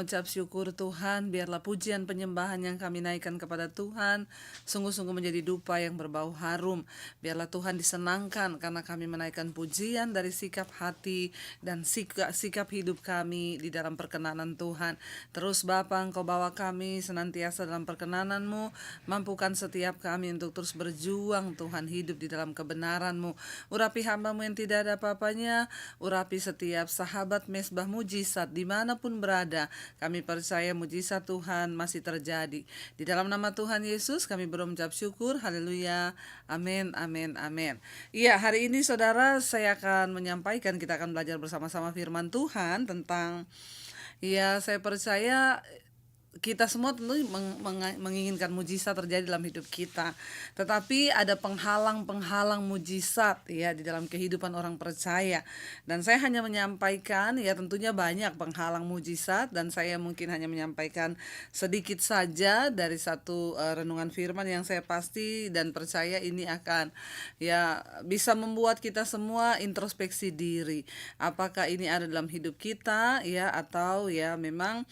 Ucap syukur Tuhan, biarlah pujian penyembahan yang kami naikkan kepada Tuhan sungguh-sungguh menjadi dupa yang berbau harum. Biarlah Tuhan disenangkan karena kami menaikkan pujian dari sikap hati dan sikap hidup kami di dalam perkenanan Tuhan. Terus Bapa, Engkau bawa kami senantiasa dalam perkenanan-Mu, mampukan setiap kami untuk terus berjuang Tuhan, hidup di dalam kebenaran-Mu. Urapi hamba-Mu yang tidak ada apa-apanya, urapi setiap sahabat mesbah mujizat dimanapun berada. Kami percaya mujizat Tuhan masih terjadi. Di dalam nama Tuhan Yesus kami berucap syukur. Haleluya. Amin, amin, amin. Iya, hari ini saudara saya akan menyampaikan, kita akan belajar bersama-sama firman Tuhan tentang, ya saya percaya kita semua tentu menginginkan mujizat terjadi dalam hidup kita. Tetapi ada penghalang-penghalang mujizat ya di dalam kehidupan orang percaya. Dan saya hanya menyampaikan, ya tentunya banyak penghalang mujizat, dan saya mungkin hanya menyampaikan sedikit saja dari satu renungan firman yang saya pasti dan percaya ini akan ya bisa membuat kita semua introspeksi diri. Apakah ini ada dalam hidup kita ya, atau ya memang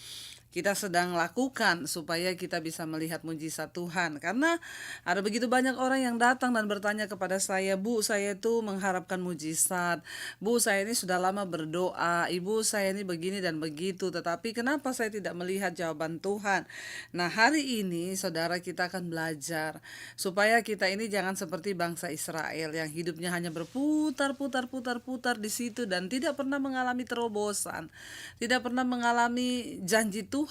kita sedang lakukan supaya kita bisa melihat mujizat Tuhan. Karena ada begitu banyak orang yang datang dan bertanya kepada saya, "Bu, saya itu mengharapkan mujizat. Bu, saya ini sudah lama berdoa. Ibu, saya ini begini dan begitu. Tetapi kenapa saya tidak melihat jawaban Tuhan?" Nah, hari ini saudara kita akan belajar supaya kita ini jangan seperti bangsa Israel yang hidupnya hanya berputar-putar di situ dan tidak pernah mengalami terobosan, tidak pernah mengalami janji Tuhan.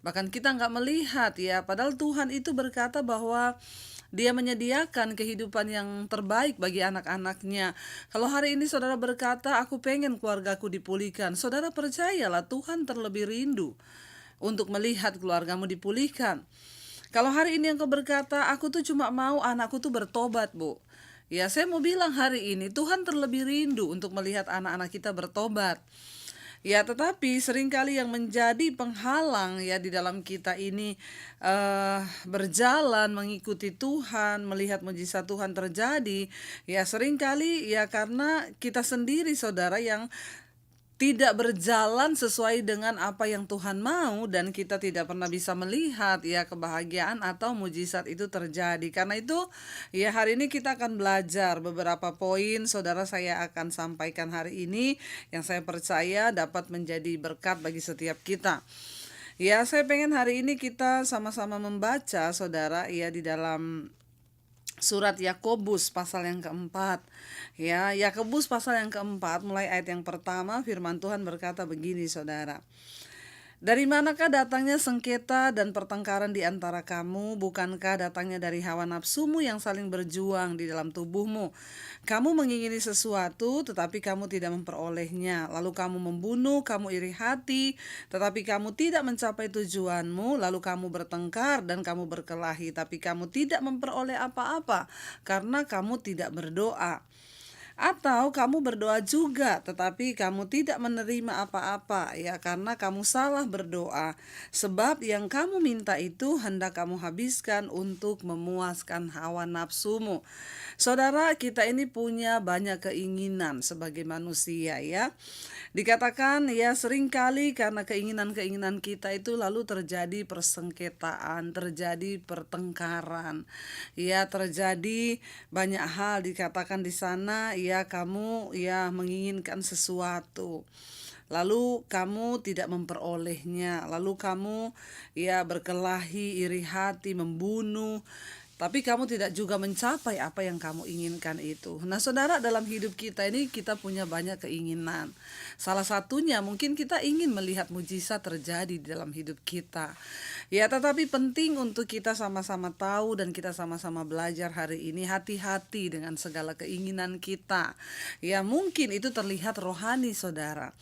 Bahkan kita nggak melihat ya, padahal Tuhan itu berkata bahwa Dia menyediakan kehidupan yang terbaik bagi anak-anaknya. Kalau hari ini saudara berkata, "Aku pengen keluargaku dipulihkan," saudara percayalah Tuhan terlebih rindu untuk melihat keluargamu dipulihkan. Kalau hari ini engkau berkata, "Aku tuh cuma mau anakku tuh bertobat, Bu," ya saya mau bilang hari ini Tuhan terlebih rindu untuk melihat anak-anak kita bertobat. Ya, tetapi seringkali yang menjadi penghalang ya di dalam kita ini berjalan mengikuti Tuhan, melihat mujizat Tuhan terjadi, ya seringkali ya karena kita sendiri saudara yang tidak berjalan sesuai dengan apa yang Tuhan mau, dan kita tidak pernah bisa melihat ya kebahagiaan atau mujizat itu terjadi. Karena itu ya hari ini kita akan belajar beberapa poin saudara saya akan sampaikan hari ini yang saya percaya dapat menjadi berkat bagi setiap kita. Ya, saya pengen hari ini kita sama-sama membaca saudara ya di dalam Surat Yakobus pasal yang keempat. Ya, Yakobus pasal yang keempat mulai ayat yang pertama, firman Tuhan berkata begini saudara. "Dari manakah datangnya sengketa dan pertengkaran di antara kamu? Bukankah datangnya dari hawa nafsumu yang saling berjuang di dalam tubuhmu? Kamu mengingini sesuatu, tetapi kamu tidak memperolehnya. Lalu kamu membunuh, kamu iri hati, tetapi kamu tidak mencapai tujuanmu. Lalu kamu bertengkar dan kamu berkelahi, tapi kamu tidak memperoleh apa-apa, karena kamu tidak berdoa. Atau kamu berdoa juga, tetapi kamu tidak menerima apa-apa, ya karena kamu salah berdoa. Sebab yang kamu minta itu hendak kamu habiskan untuk memuaskan hawa nafsumu." Saudara, kita ini punya banyak keinginan sebagai manusia ya. Dikatakan ya seringkali karena keinginan-keinginan kita itu lalu terjadi persengketaan, terjadi pertengkaran. Ya, terjadi banyak hal dikatakan di sana, ya kamu ya menginginkan sesuatu. Lalu kamu tidak memperolehnya, lalu kamu ya berkelahi, iri hati, membunuh, tapi kamu tidak juga mencapai apa yang kamu inginkan itu. Nah saudara, dalam hidup kita ini kita punya banyak keinginan. Salah satunya mungkin kita ingin melihat mujizat terjadi di dalam hidup kita. Ya, tetapi penting untuk kita sama-sama tahu dan kita sama-sama belajar hari ini, hati-hati dengan segala keinginan kita. Ya, mungkin itu terlihat rohani saudara.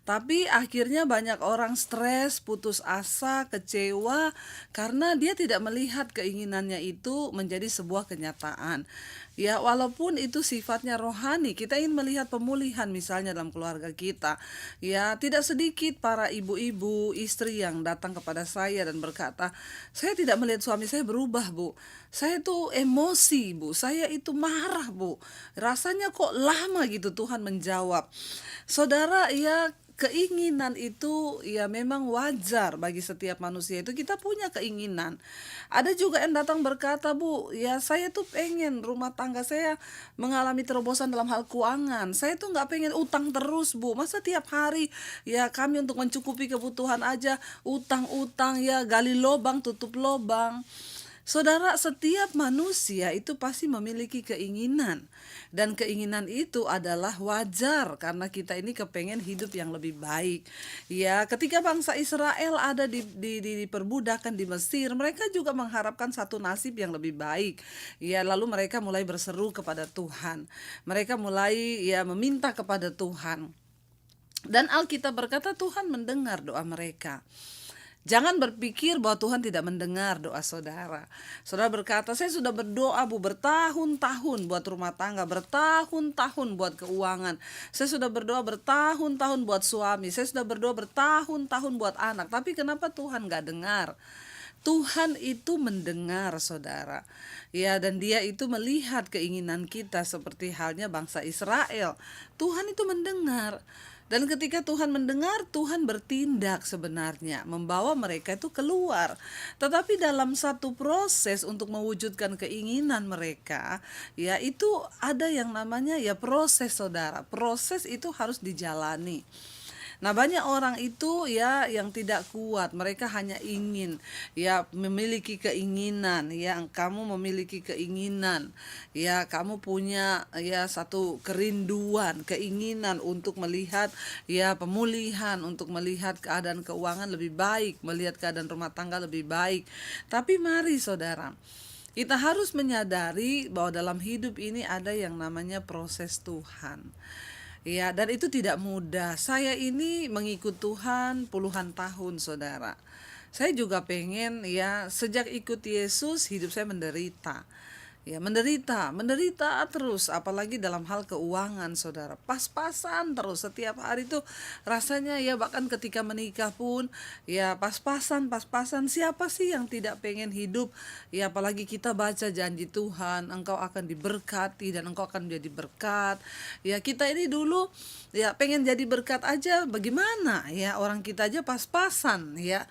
Tapi akhirnya banyak orang stres, putus asa, kecewa karena dia tidak melihat keinginannya itu menjadi sebuah kenyataan. Ya, walaupun itu sifatnya rohani, kita ingin melihat pemulihan misalnya dalam keluarga kita. Ya, tidak sedikit para ibu-ibu, istri yang datang kepada saya dan berkata, "Saya tidak melihat suami saya berubah, Bu. Saya itu emosi, Bu. Saya itu marah, Bu. Rasanya kok lama gitu." Tuhan menjawab. Saudara, ya keinginan itu ya memang wajar bagi setiap manusia, itu kita punya keinginan. Ada juga yang datang berkata, "Bu, ya saya tuh pengen rumah tangga saya mengalami terobosan dalam hal keuangan. Saya tuh nggak pengen utang terus, Bu. Masa tiap hari ya kami untuk mencukupi kebutuhan aja utang-utang, ya gali lobang tutup lobang." Saudara, setiap manusia itu pasti memiliki keinginan, dan keinginan itu adalah wajar karena kita ini kepengen hidup yang lebih baik. Ya, ketika bangsa Israel ada diperbudakan di Mesir, mereka juga mengharapkan satu nasib yang lebih baik. Ya, lalu mereka mulai berseru kepada Tuhan. Mereka mulai ya meminta kepada Tuhan. Dan Alkitab berkata Tuhan mendengar doa mereka. Jangan berpikir bahwa Tuhan tidak mendengar doa saudara. Saudara berkata, "Saya sudah berdoa, Bu, bertahun-tahun buat rumah tangga, bertahun-tahun buat keuangan. Saya sudah berdoa bertahun-tahun buat suami, saya sudah berdoa bertahun-tahun buat anak. Tapi kenapa Tuhan gak dengar?" Tuhan itu mendengar, saudara. Ya, dan Dia itu melihat keinginan kita seperti halnya bangsa Israel. Tuhan itu mendengar. Dan ketika Tuhan mendengar, Tuhan bertindak sebenarnya, membawa mereka itu keluar. Tetapi dalam satu proses untuk mewujudkan keinginan mereka, ya itu ada yang namanya ya proses, saudara. Proses itu harus dijalani. Nah, banyak orang itu ya yang tidak kuat, mereka hanya ingin ya memiliki keinginan, ya kamu memiliki keinginan, ya kamu punya ya satu kerinduan, keinginan untuk melihat ya pemulihan, untuk melihat keadaan keuangan lebih baik, melihat keadaan rumah tangga lebih baik. Tapi mari saudara, kita harus menyadari bahwa dalam hidup ini ada yang namanya proses Tuhan. Ya, dan itu tidak mudah. Saya ini mengikut Tuhan puluhan tahun, saudara. Saya juga pengen ya sejak ikut Yesus hidup saya menderita. Ya, menderita terus, apalagi dalam hal keuangan, saudara. Pas-pasan terus setiap hari tuh rasanya ya, bahkan ketika menikah pun ya pas-pasan. Siapa sih yang tidak pengen hidup? Ya, apalagi kita baca janji Tuhan, engkau akan diberkati dan engkau akan menjadi berkat. Ya, kita ini dulu ya pengen jadi berkat aja, bagaimana ya, orang kita aja pas-pasan ya.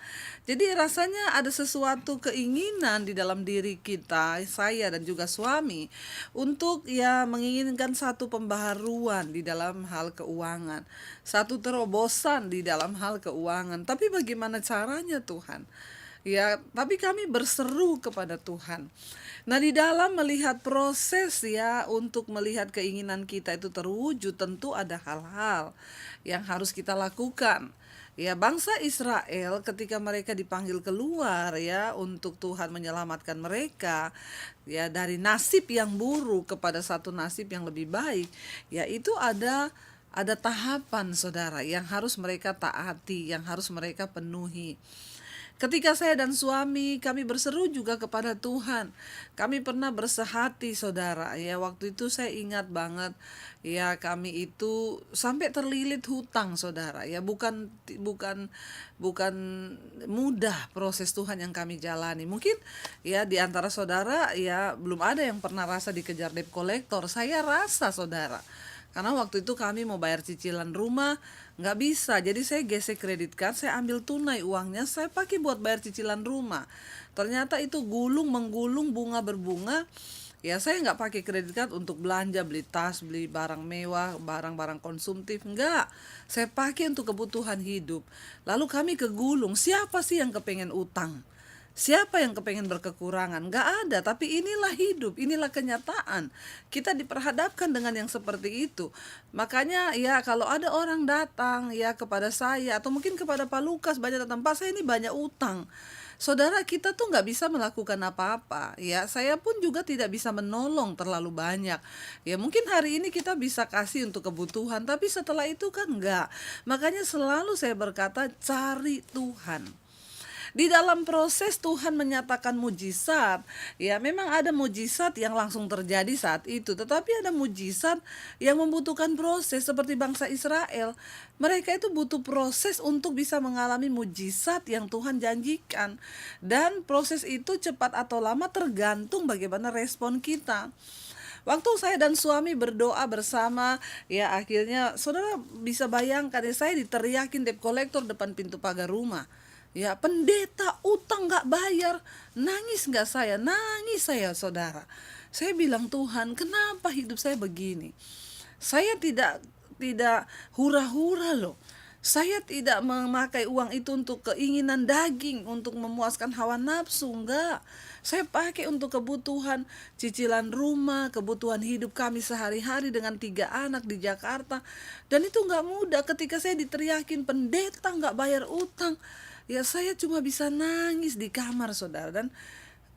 Jadi rasanya ada sesuatu keinginan di dalam diri kita, saya dan juga suami, untuk ya menginginkan satu pembaharuan di dalam hal keuangan, satu terobosan di dalam hal keuangan. Tapi bagaimana caranya, Tuhan? Ya, tapi kami berseru kepada Tuhan. Nah, di dalam melihat proses ya untuk melihat keinginan kita itu terwujud, tentu ada hal-hal yang harus kita lakukan. Ya, bangsa Israel ketika mereka dipanggil keluar ya untuk Tuhan menyelamatkan mereka ya dari nasib yang buruk kepada satu nasib yang lebih baik, ya itu ada tahapan, saudara, yang harus mereka taati, yang harus mereka penuhi. Ketika saya dan suami kami berseru juga kepada Tuhan, kami pernah bersehati, saudara. Ya, waktu itu saya ingat banget, ya kami itu sampai terlilit hutang, saudara. Ya, bukan mudah proses Tuhan yang kami jalani. Mungkin ya di antara saudara ya belum ada yang pernah rasa dikejar debt collector. Saya rasa, saudara. Karena waktu itu kami mau bayar cicilan rumah, nggak bisa. Jadi saya gesek kredit card, saya ambil tunai uangnya, saya pakai buat bayar cicilan rumah. Ternyata itu menggulung, bunga berbunga. Ya, saya nggak pakai kredit card untuk belanja, beli tas, beli barang mewah, barang-barang konsumtif. Nggak, saya pakai untuk kebutuhan hidup. Lalu kami kegulung, siapa sih yang kepengen utang? Siapa yang kepengen berkekurangan? Gak ada, tapi inilah hidup, inilah kenyataan. Kita diperhadapkan dengan yang seperti itu. Makanya ya kalau ada orang datang ya kepada saya atau mungkin kepada Pak Lukas, banyak datang, "Pak, saya ini banyak utang." Saudara, kita tuh gak bisa melakukan apa-apa. Ya, saya pun juga tidak bisa menolong terlalu banyak. Ya, mungkin hari ini kita bisa kasih untuk kebutuhan, tapi setelah itu kan enggak. Makanya selalu saya berkata, cari Tuhan. Di dalam proses Tuhan menyatakan mujizat. Ya, memang ada mujizat yang langsung terjadi saat itu, tetapi ada mujizat yang membutuhkan proses seperti bangsa Israel. Mereka itu butuh proses untuk bisa mengalami mujizat yang Tuhan janjikan. Dan proses itu cepat atau lama tergantung bagaimana respon kita. Waktu saya dan suami berdoa bersama, ya akhirnya saudara bisa bayangkan ya, saya diteriakin debt collector depan pintu pagar rumah. Ya, pendeta utang nggak bayar, nangis nggak saya, nangis saya saudara. Saya bilang, Tuhan, kenapa hidup saya begini? Saya tidak hura-hura loh. Saya tidak memakai uang itu untuk keinginan daging, untuk memuaskan hawa nafsu, enggak. Saya pakai untuk kebutuhan cicilan rumah, kebutuhan hidup kami sehari-hari dengan 3 anak di Jakarta. Dan itu enggak mudah ketika saya diteriakin pendeta enggak bayar utang. Ya saya cuma bisa nangis di kamar saudara. Dan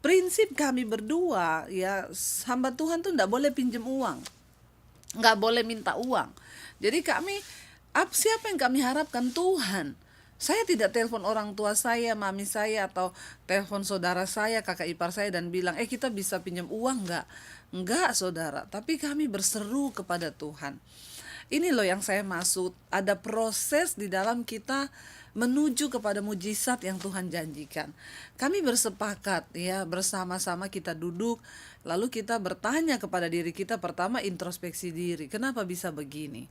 prinsip kami berdua, ya hamba Tuhan tuh enggak boleh pinjam uang, nggak boleh minta uang. Jadi kami, siapa yang kami harapkan? Tuhan. Saya tidak telepon orang tua saya, mami saya, atau telepon saudara saya, kakak ipar saya dan bilang, kita bisa pinjam uang nggak? Nggak saudara, tapi kami berseru kepada Tuhan. Ini loh yang saya maksud, ada proses di dalam kita menuju kepada mujizat yang Tuhan janjikan. Kami bersepakat ya, bersama-sama kita duduk, lalu kita bertanya kepada diri kita, pertama introspeksi diri, kenapa bisa begini?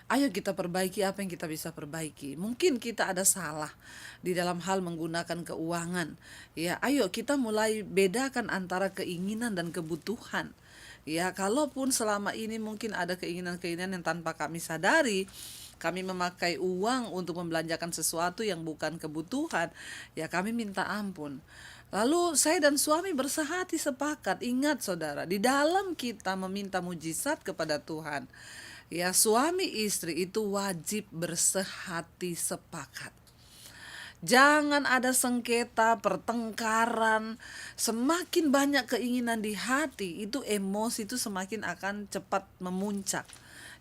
Ayo kita perbaiki apa yang kita bisa perbaiki. Mungkin kita ada salah di dalam hal menggunakan keuangan. Ya, ayo kita mulai bedakan antara keinginan dan kebutuhan. Ya, kalaupun selama ini mungkin ada keinginan-keinginan yang tanpa kami sadari, kami memakai uang untuk membelanjakan sesuatu yang bukan kebutuhan, ya kami minta ampun. Lalu saya dan suami bersehati sepakat, ingat saudara, di dalam kita meminta mujizat kepada Tuhan, ya suami istri itu wajib bersehati sepakat. Jangan ada sengketa, pertengkaran. Semakin banyak keinginan di hati, itu emosi itu semakin akan cepat memuncak.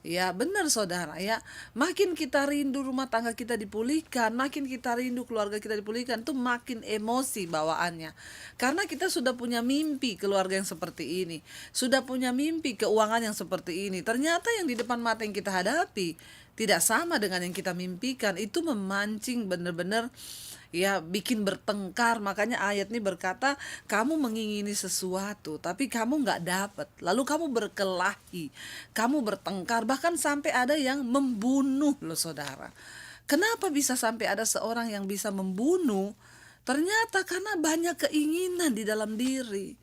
Ya benar saudara ya, makin kita rindu rumah tangga kita dipulihkan, makin kita rindu keluarga kita dipulihkan, tuh makin emosi bawaannya. Karena kita sudah punya mimpi keluarga yang seperti ini, sudah punya mimpi keuangan yang seperti ini. Ternyata yang di depan mata yang kita hadapi tidak sama dengan yang kita mimpikan. Itu memancing benar-benar ya bikin bertengkar. Makanya ayat ini berkata, kamu mengingini sesuatu tapi kamu nggak dapat, lalu kamu berkelahi, kamu bertengkar, bahkan sampai ada yang membunuh loh saudara. Kenapa bisa sampai ada seorang yang bisa membunuh? Ternyata karena banyak keinginan di dalam diri.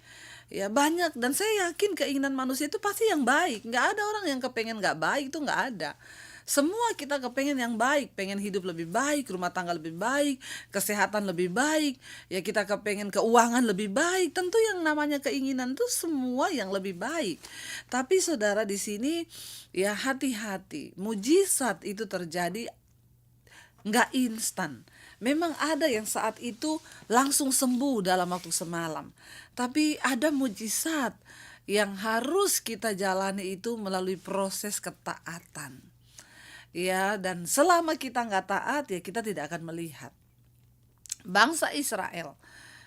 Ya banyak, dan saya yakin keinginan manusia itu pasti yang baik. Nggak ada orang yang kepengen nggak baik, itu nggak ada. Semua kita kepengen yang baik, pengen hidup lebih baik, rumah tangga lebih baik, kesehatan lebih baik, ya kita kepengen keuangan lebih baik. Tentu yang namanya keinginan itu semua yang lebih baik. Tapi saudara di sini ya hati-hati, mujizat itu terjadi nggak instan. Memang ada yang saat itu langsung sembuh dalam waktu semalam. Tapi ada mujizat yang harus kita jalani itu melalui proses ketaatan. Ya, dan selama kita nggak taat ya kita tidak akan melihat. Bangsa Israel,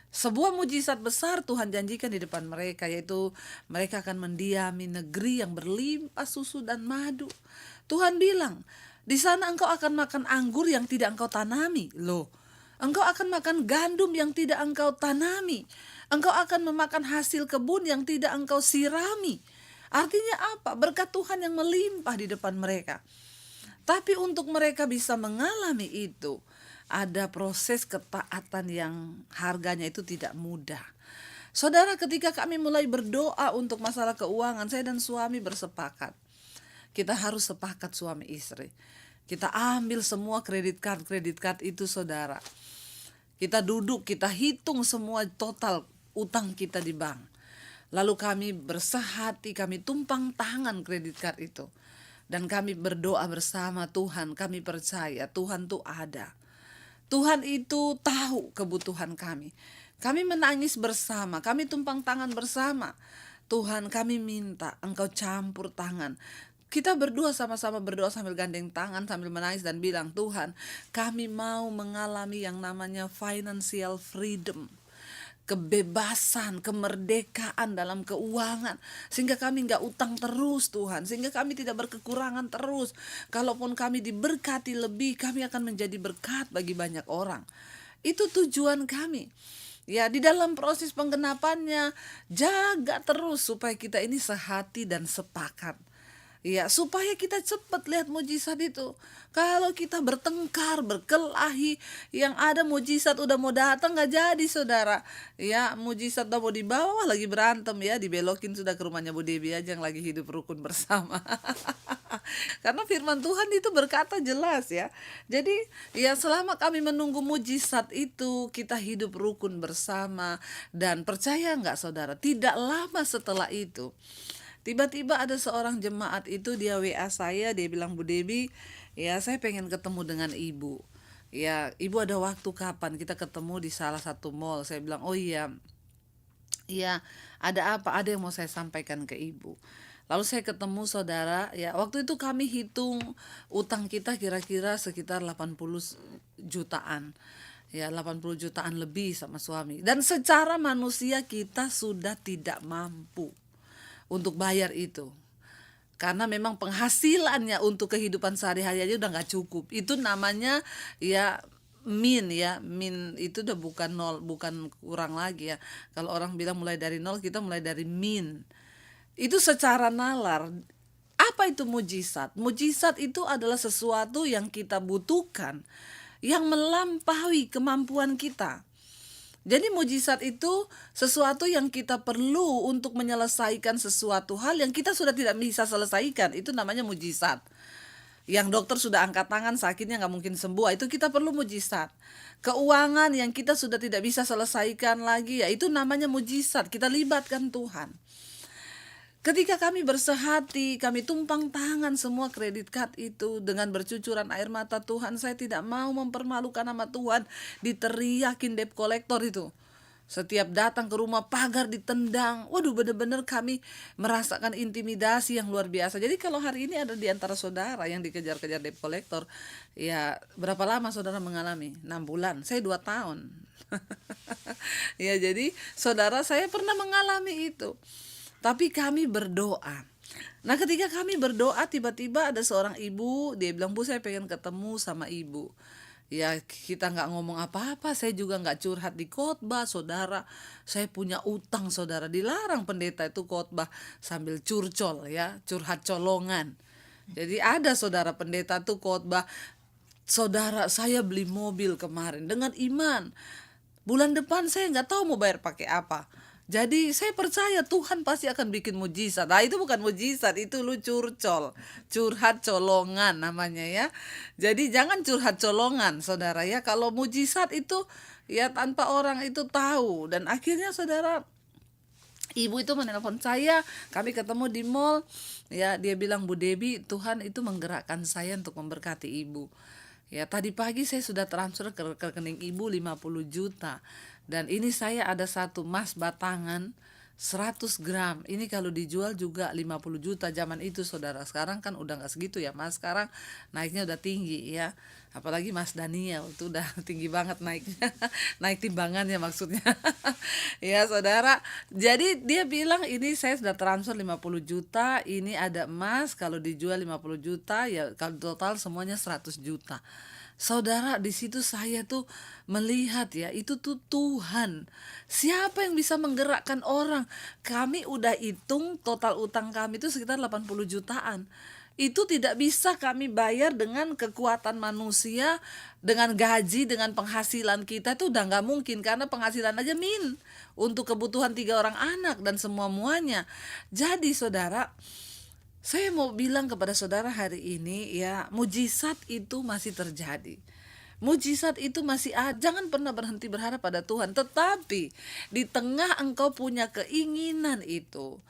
sebuah mujizat besar Tuhan janjikan di depan mereka, yaitu mereka akan mendiami negeri yang berlimpah susu dan madu. Tuhan bilang, di sana engkau akan makan anggur yang tidak engkau tanami. Loh, engkau akan makan gandum yang tidak engkau tanami. Engkau akan memakan hasil kebun yang tidak engkau sirami. Artinya apa? Berkat Tuhan yang melimpah di depan mereka. Tapi untuk mereka bisa mengalami itu, ada proses ketaatan yang harganya itu tidak mudah. Saudara, ketika kami mulai berdoa untuk masalah keuangan, saya dan suami bersepakat. Kita harus sepakat suami istri. Kita ambil semua kredit card itu saudara. Kita duduk, kita hitung semua total utang kita di bank. Lalu kami bersehati, kami tumpang tangan kredit card itu. Dan kami berdoa bersama, Tuhan, kami percaya Tuhan tuh ada. Tuhan itu tahu kebutuhan kami. Kami menangis bersama, kami tumpang tangan bersama. Tuhan, kami minta Engkau campur tangan. Kita berdua sama-sama berdoa sambil gandeng tangan, sambil menangis dan bilang, Tuhan, kami mau mengalami yang namanya financial freedom. Kebebasan, kemerdekaan dalam keuangan, sehingga kami nggak utang terus Tuhan, sehingga kami tidak berkekurangan terus. Kalaupun kami diberkati lebih, kami akan menjadi berkat bagi banyak orang. Itu tujuan kami. Ya, di dalam proses penggenapannya, jaga terus supaya kita ini sehati dan sepakat. Ya, supaya kita cepat lihat mujizat itu. Kalau kita bertengkar, berkelahi, yang ada mujizat udah mau datang nggak jadi, saudara. Ya, mujizat udah mau dibawa lagi berantem ya, dibelokin sudah ke rumahnya Bu Debi aja yang lagi hidup rukun bersama. Karena firman Tuhan itu berkata jelas ya. Jadi ya selama kami menunggu mujizat itu, kita hidup rukun bersama. Dan percaya nggak saudara, tidak lama setelah itu, tiba-tiba ada seorang jemaat itu, dia WA saya, dia bilang, Bu Debi, ya saya pengen ketemu dengan ibu. Ya, ibu ada waktu kapan kita ketemu di salah satu mall? Saya bilang, oh iya, iya, ada apa? Ada yang mau saya sampaikan ke ibu. Lalu saya ketemu saudara, ya waktu itu kami hitung utang kita kira-kira sekitar 80 jutaan. Ya 80 jutaan lebih sama suami. Dan secara manusia kita sudah tidak mampu untuk bayar itu. Karena memang penghasilannya untuk kehidupan sehari-hari aja udah nggak cukup. Itu namanya ya min itu udah bukan nol, bukan kurang lagi ya. Kalau orang bilang mulai dari nol, kita mulai dari min. Itu secara nalar. Apa itu mujizat? Mujizat itu adalah sesuatu yang kita butuhkan, yang melampaui kemampuan kita. Jadi mujizat itu sesuatu yang kita perlu untuk menyelesaikan sesuatu hal yang kita sudah tidak bisa selesaikan. Itu namanya mujizat. Yang dokter sudah angkat tangan, sakitnya nggak mungkin sembuh, itu kita perlu mujizat. Keuangan yang kita sudah tidak bisa selesaikan lagi, ya itu namanya mujizat. Kita libatkan Tuhan. Ketika kami bersehati, kami tumpang tangan semua kredit card itu dengan bercucuran air mata, Tuhan saya tidak mau mempermalukan nama Tuhan, diteriakin debt collector itu. Setiap datang ke rumah pagar ditendang. Waduh, benar-benar kami merasakan intimidasi yang luar biasa. Jadi kalau hari ini ada di antara saudara yang dikejar-kejar debt collector, ya berapa lama saudara mengalami? 6 bulan, saya 2 tahun. Ya jadi saudara, saya pernah mengalami itu. Tapi kami berdoa. Nah ketika kami berdoa, tiba-tiba ada seorang ibu, dia bilang, Bu saya pengen ketemu sama ibu. Ya kita nggak ngomong apa-apa, saya juga nggak curhat di khotbah, saudara. Saya punya utang, saudara. Dilarang pendeta itu khotbah sambil curcol ya, curhat colongan. Jadi ada saudara pendeta tuh khotbah, saudara saya beli mobil kemarin dengan iman. Bulan depan saya nggak tahu mau bayar pakai apa. Jadi saya percaya Tuhan pasti akan bikin mujizat. Nah itu bukan mujizat, itu lu curcol, curhat colongan namanya ya. Jadi jangan curhat colongan saudara ya. Kalau mujizat itu ya tanpa orang itu tahu. Dan akhirnya saudara, ibu itu menelpon saya, kami ketemu di mall. Ya dia bilang, Bu Debi, Tuhan itu menggerakkan saya untuk memberkati ibu. Ya tadi pagi saya sudah transfer ke rekening ibu 50 juta. Dan ini saya ada satu emas batangan 100 gram. Ini kalau dijual juga 50 juta zaman itu saudara. Sekarang kan udah gak segitu ya mas. Sekarang naiknya udah tinggi ya. Apalagi Mas Daniel itu udah tinggi banget naiknya. Naik timbangannya maksudnya. Ya saudara. Jadi dia bilang ini saya sudah transfer 50 juta. Ini ada emas kalau dijual 50 juta. Ya kalau total semuanya 100 juta. Saudara, di situ saya tuh melihat ya, itu tuh Tuhan. Siapa yang bisa menggerakkan orang? Kami udah hitung total utang kami itu sekitar 80 jutaan. Itu tidak bisa kami bayar dengan kekuatan manusia, dengan gaji, dengan penghasilan kita itu udah nggak mungkin, karena penghasilan aja untuk kebutuhan 3 orang anak dan semua muanya. Jadi saudara, saya mau bilang kepada saudara hari ini ya, mujizat itu masih terjadi. Mujizat itu masih ada. Jangan pernah berhenti berharap pada Tuhan. Tetapi di tengah engkau punya keinginan itu,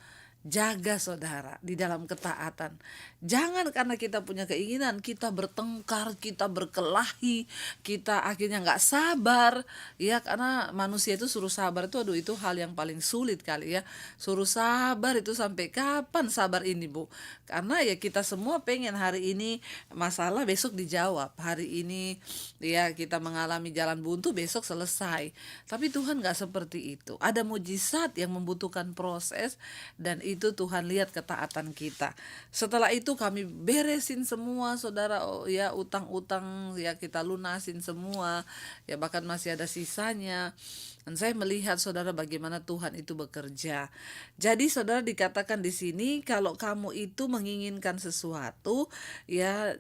jaga saudara di dalam ketaatan. Jangan karena kita punya keinginan kita bertengkar, kita berkelahi, kita akhirnya nggak sabar ya, karena manusia itu suruh sabar itu, aduh itu hal yang paling sulit kali ya. Suruh sabar itu sampai kapan sabar ini Bu? Karena ya kita semua pengen hari ini masalah besok dijawab, hari ini ya kita mengalami jalan buntu besok selesai. Tapi Tuhan nggak seperti itu. Ada mujizat yang membutuhkan proses, dan itu Tuhan lihat ketaatan kita. Setelah itu kami beresin semua saudara, ya utang-utang ya kita lunasin semua, ya bahkan masih ada sisanya. Dan saya melihat saudara bagaimana Tuhan itu bekerja. Jadi saudara, dikatakan di sini kalau kamu itu menginginkan sesuatu ya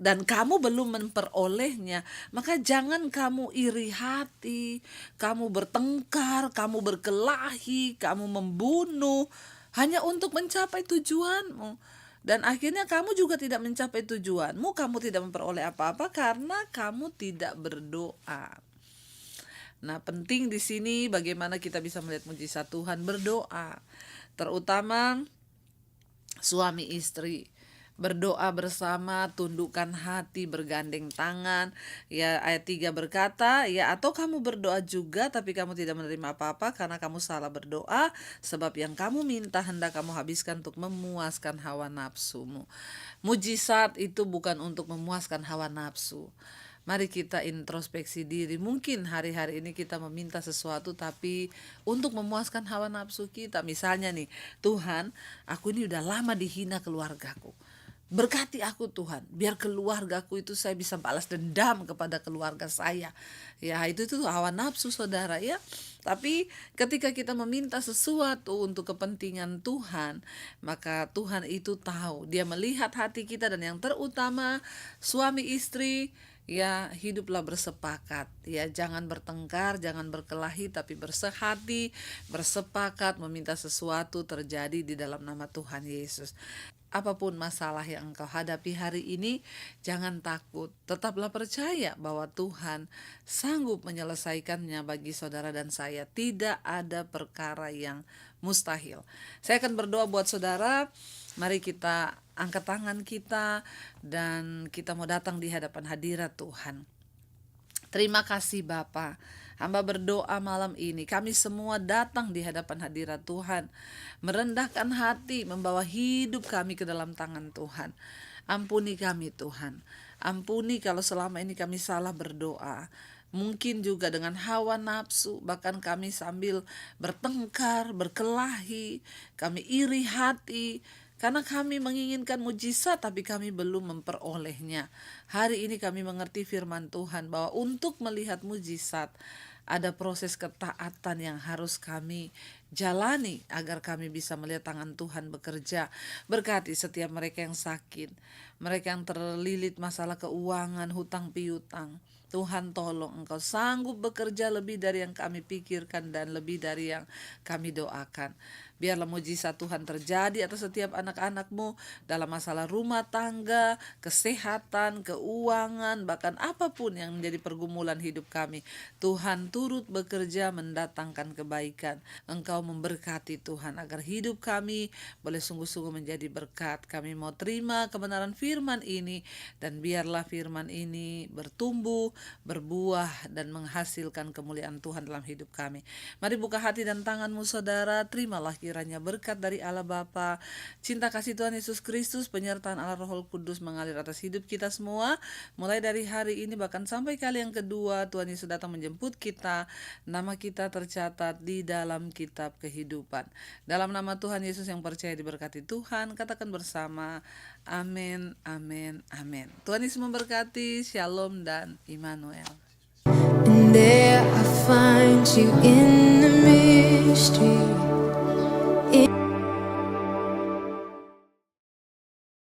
dan kamu belum memperolehnya, maka jangan kamu iri hati, kamu bertengkar, kamu berkelahi, kamu membunuh hanya untuk mencapai tujuanmu. Dan akhirnya kamu juga tidak mencapai tujuanmu, kamu tidak memperoleh apa-apa karena kamu tidak berdoa. Nah, penting di sini bagaimana kita bisa melihat mujizat Tuhan, berdoa. Terutama suami istri, berdoa bersama, tundukkan hati, bergandeng tangan. Ya, ayat 3 berkata, ya atau kamu berdoa juga tapi kamu tidak menerima apa-apa karena kamu salah berdoa, sebab yang kamu minta hendak kamu habiskan untuk memuaskan hawa nafsumu. Mujizat itu bukan untuk memuaskan hawa nafsu. Mari kita introspeksi diri. Mungkin hari-hari ini kita meminta sesuatu tapi untuk memuaskan hawa nafsu kita. Misalnya nih, Tuhan, aku ini udah lama dihina keluargaku. Berkati aku Tuhan, biar keluargaku itu saya bisa balas dendam kepada keluarga saya. Ya, itu hawa nafsu saudara ya. Tapi ketika kita meminta sesuatu untuk kepentingan Tuhan, maka Tuhan itu tahu. Dia melihat hati kita, dan yang terutama suami istri, ya hiduplah bersepakat, ya jangan bertengkar, jangan berkelahi, tapi bersehati, bersepakat meminta sesuatu terjadi di dalam nama Tuhan Yesus. Apapun masalah yang engkau hadapi hari ini, jangan takut, tetaplah percaya bahwa Tuhan sanggup menyelesaikannya bagi saudara dan saya. Tidak ada perkara yang mustahil. Saya akan berdoa buat saudara. Mari kita angkat tangan kita dan kita mau datang di hadapan hadirat Tuhan. Terima kasih Bapa. Hamba berdoa malam ini, kami semua datang di hadapan hadirat Tuhan, merendahkan hati, membawa hidup kami ke dalam tangan Tuhan. Ampuni kami Tuhan. Ampuni kalau selama ini kami salah berdoa. Mungkin juga dengan hawa nafsu, bahkan kami sambil bertengkar, berkelahi, kami iri hati, karena kami menginginkan mujizat tapi kami belum memperolehnya. Hari ini kami mengerti firman Tuhan bahwa untuk melihat mujizat ada proses ketaatan yang harus kami jalani agar kami bisa melihat tangan Tuhan bekerja. Berkati setiap mereka yang sakit, mereka yang terlilit masalah keuangan, hutang piutang. Tuhan tolong Engkau sanggup bekerja lebih dari yang kami pikirkan dan lebih dari yang kami doakan. Biarlah mujizat Tuhan terjadi atas setiap anak-anak-Mu dalam masalah rumah tangga, kesehatan, keuangan, bahkan apapun yang menjadi pergumulan hidup kami. Tuhan turut bekerja mendatangkan kebaikan. Engkau memberkati Tuhan agar hidup kami boleh sungguh-sungguh menjadi berkat. Kami mau terima kebenaran firman ini, dan biarlah firman ini bertumbuh, berbuah, dan menghasilkan kemuliaan Tuhan dalam hidup kami. Mari buka hati dan tanganmu saudara, terimalah kiranya berkat dari Allah Bapa, cinta kasih Tuhan Yesus Kristus, penyertaan Allah Roh Kudus mengalir atas hidup kita semua, mulai dari hari ini bahkan sampai kali yang kedua Tuhan Yesus datang menjemput kita. Nama kita tercatat di dalam kitab kehidupan. Dalam nama Tuhan Yesus yang percaya diberkati Tuhan, katakan bersama, amin, amin, amin. Tuhan Yesus memberkati. Shalom dan Immanuel. And there I find you in the mystery.